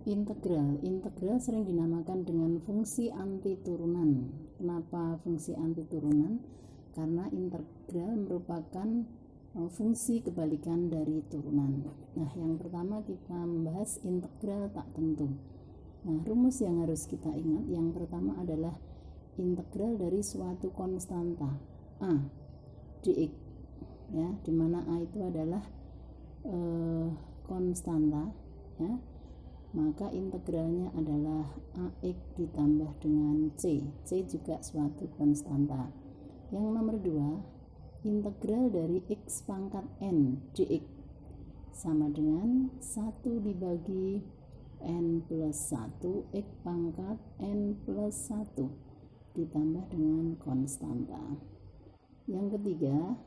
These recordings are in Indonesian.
Integral sering dinamakan dengan fungsi anti turunan. Kenapa fungsi anti turunan? Karena integral merupakan fungsi kebalikan dari turunan. Nah, yang pertama kita membahas integral tak tentu. Nah, rumus yang harus kita ingat yang pertama adalah integral dari suatu konstanta a dx, ya, dimana a itu adalah konstanta, ya. Maka integralnya adalah AX ditambah dengan C juga suatu konstanta. Yang nomor 2, integral dari X pangkat N dx sama dengan 1 dibagi N plus 1 X pangkat N plus 1 ditambah dengan konstanta. Yang ketiga,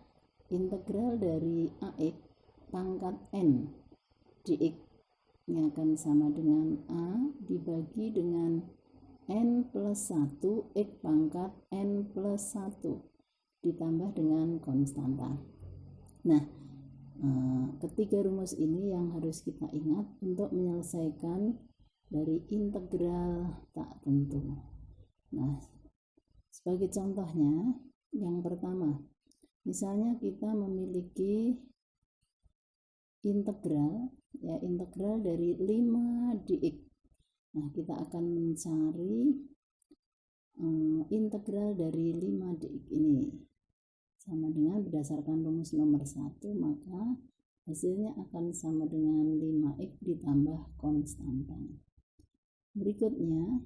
integral dari AX pangkat N dx ini akan sama dengan A dibagi dengan N plus 1 X pangkat N plus 1 ditambah dengan konstanta. Nah, ketiga rumus ini yang harus kita ingat untuk menyelesaikan dari integral tak tentu. Nah, sebagai contohnya, yang pertama, misalnya kita memiliki integral dari 5 dx. Nah, kita akan mencari integral dari 5 dx ini sama dengan berdasarkan rumus nomor 1, maka hasilnya akan sama dengan 5x ditambah konstanta. Berikutnya,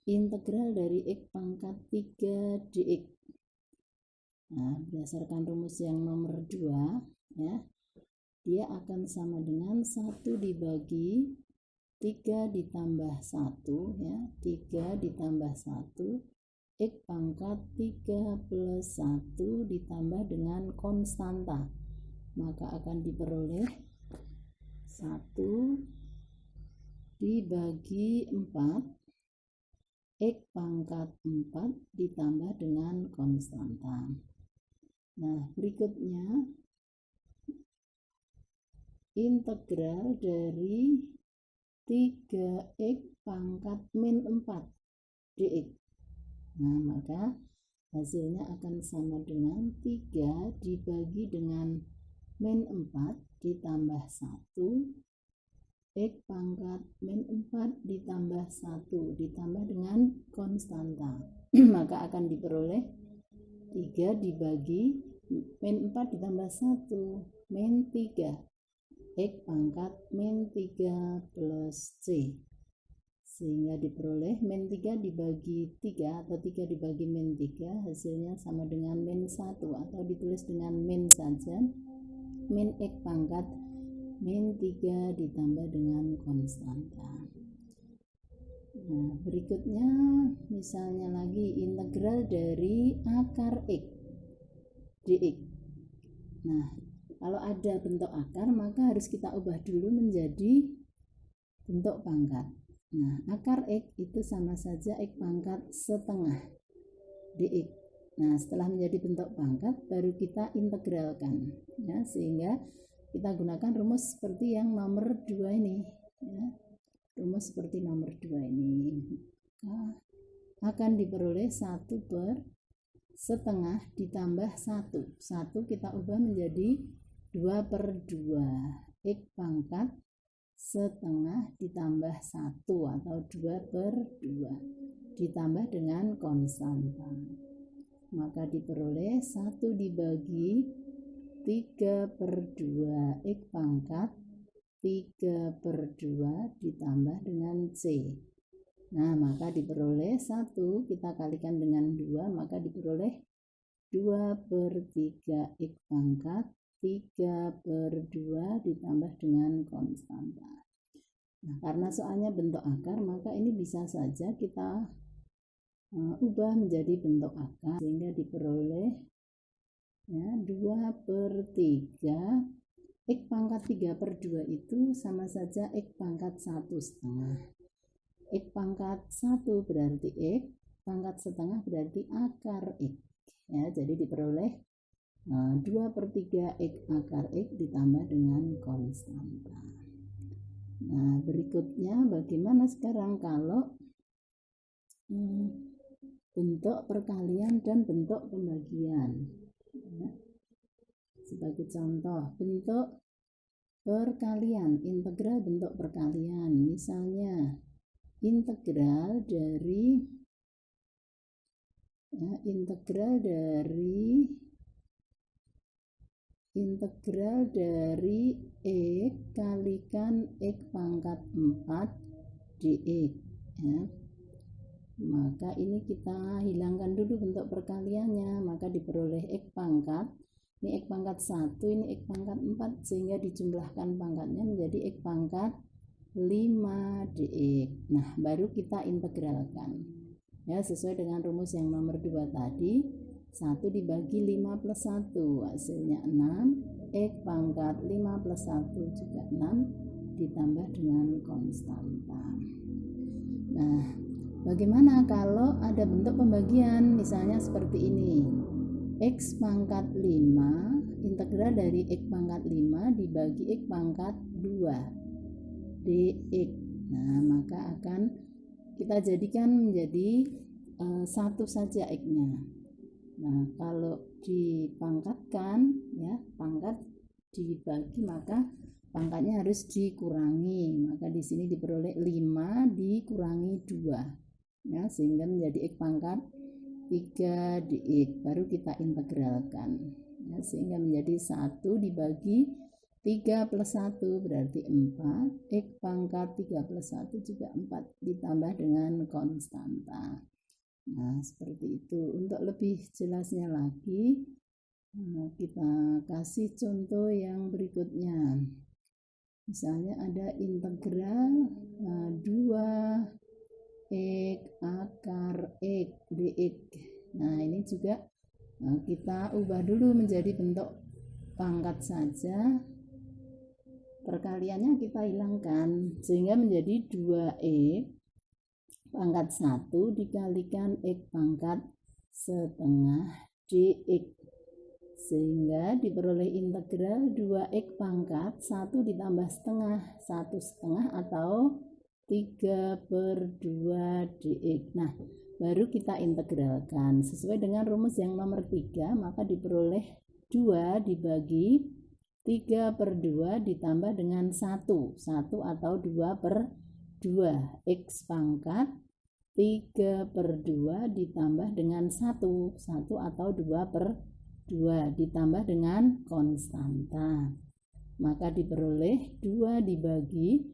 integral dari x pangkat 3 dx. Nah, berdasarkan rumus yang nomor 2, ya, dia akan sama dengan 1 dibagi 3 ditambah 1, ya, 3 ditambah 1 X pangkat 3 plus 1 ditambah dengan konstanta, maka akan diperoleh 1 dibagi 4 X pangkat 4 ditambah dengan konstanta. Nah, berikutnya integral dari 3x pangkat min 4 dx. Nah, maka hasilnya akan sama dengan 3 dibagi dengan min 4 ditambah 1 x pangkat min 4 ditambah 1 ditambah dengan konstanta. Maka akan diperoleh 3 dibagi min 4 ditambah 1 min 3 X pangkat min 3 plus C, sehingga diperoleh min 3 dibagi 3 atau 3 dibagi min 3 hasilnya sama dengan min 1 atau ditulis dengan min saja, min X pangkat min 3 ditambah dengan konstanta. Nah, berikutnya misalnya lagi integral dari akar X dx. Nah, kalau ada bentuk akar, maka harus kita ubah dulu menjadi bentuk pangkat. Nah, akar X itu sama saja X pangkat setengah dx. Nah, setelah menjadi bentuk pangkat, baru kita integralkan, ya, sehingga kita gunakan rumus seperti yang nomor 2 ini, ya. Rumus seperti nomor 2 ini. Nah, akan diperoleh 1 per setengah ditambah 1. 1 kita ubah menjadi 2 per 2 X pangkat setengah ditambah 1 atau 2 per 2 ditambah dengan konstanta, maka diperoleh 1 dibagi 3 per 2 X pangkat 3 per 2 ditambah dengan C. Nah, maka diperoleh 1 kita kalikan dengan 2, maka diperoleh 2 per 3 X pangkat 3 per 2 ditambah dengan konstanta. Nah, karena soalnya bentuk akar, maka ini bisa saja kita ubah menjadi bentuk akar, sehingga diperoleh, ya, 2 per 3 X pangkat 3 per 2 itu sama saja X pangkat 1 setengah. X pangkat 1 berarti X, pangkat setengah berarti akar X, ya, jadi diperoleh 2 per 3 X akar X ditambah dengan konstanta. Nah, berikutnya bagaimana sekarang kalau bentuk perkalian dan bentuk pembagian. Ya. Sebagai contoh, bentuk perkalian, integral bentuk perkalian. Misalnya, integral dari X kalikan X pangkat 4 dx. Ya. Maka ini kita hilangkan dulu bentuk perkaliannya, maka diperoleh X pangkat. Ini X pangkat 1, ini X pangkat 4, sehingga dijumlahkan pangkatnya menjadi X pangkat 5 dx. Nah, baru kita integralkan. Ya, sesuai dengan rumus yang nomor 2 tadi, 1 dibagi 5 plus 1, hasilnya 6. X pangkat 5 plus 1 juga 6, ditambah dengan konstanta. Nah, bagaimana kalau ada bentuk pembagian, misalnya seperti ini. X pangkat 5, integral dari X pangkat 5 dibagi X pangkat 2 dx. Nah, maka akan kita jadikan menjadi satu saja X-nya. Nah, kalau dipangkatkan, ya, pangkat dibagi, maka pangkatnya harus dikurangi. Maka di sini diperoleh 5 dikurangi 2. Ya, sehingga menjadi X pangkat 3 dx. Baru kita integralkan. Ya, sehingga menjadi 1 dibagi 3 plus 1 berarti 4. X pangkat 3 plus 1 juga 4, ditambah dengan konstanta. Nah, seperti itu. Untuk lebih jelasnya lagi, kita kasih contoh yang berikutnya. Misalnya ada integral 2 X akar X dx. Nah, ini juga kita ubah dulu menjadi bentuk pangkat saja. Perkaliannya kita hilangkan sehingga menjadi 2X pangkat 1 dikalikan X pangkat setengah dx. Sehingga diperoleh integral 2X pangkat 1 ditambah setengah, 1 setengah atau 3/2 dx. Nah, baru kita integralkan. Sesuai dengan rumus yang nomor 3, maka diperoleh 2 dibagi 3/2 ditambah dengan 1 atau 2/2. X pangkat 3/2 ditambah dengan 1 atau 2/2 ditambah dengan konstanta. Maka diperoleh 2 dibagi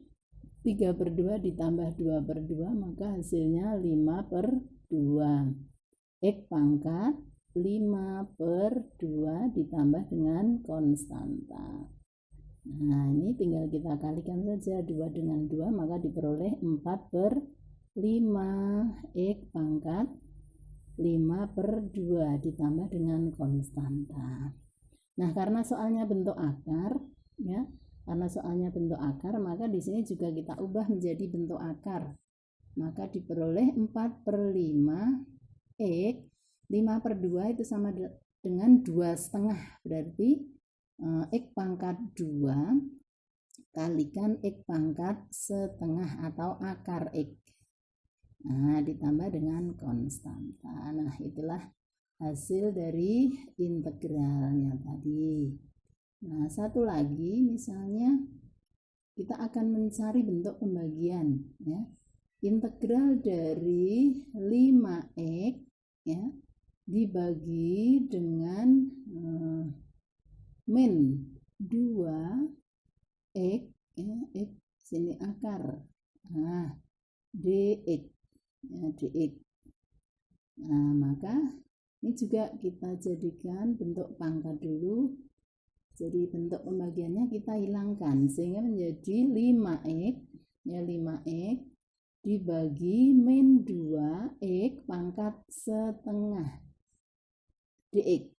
3/2 ditambah 2/2, maka hasilnya 5/2. X pangkat 5/2 ditambah dengan konstanta. Nah, ini tinggal kita kalikan saja 2 dengan 2, maka diperoleh 4/5. X pangkat 5/2 ditambah dengan konstanta. Nah, karena soalnya bentuk akar, ya, maka di sini juga kita ubah menjadi bentuk akar. Maka diperoleh 4/5 X. 5/2 itu sama dengan 2,5, berarti X pangkat 2 kalikan X pangkat setengah atau akar X. Nah, ditambah dengan konstanta. Nah, itulah hasil dari integralnya tadi. Nah, satu lagi, misalnya kita akan mencari bentuk pembagian, ya. Integral dari 5X, ya, dibagi dengan min 2X, ya, X sini akar. Nah, dx, ya, dx. Nah, maka ini juga kita jadikan bentuk pangkat dulu. Jadi bentuk pembagiannya kita hilangkan sehingga menjadi 5X, ya, 5X dibagi min 2X pangkat setengah dx.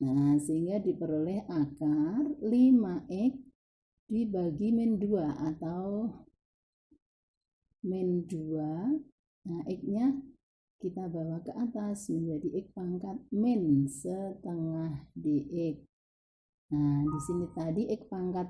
Nah, sehingga diperoleh akar 5X dibagi min 2 atau min 2. Nah, X-nya kita bawa ke atas menjadi X pangkat min setengah dx. Nah, di sini tadi X pangkat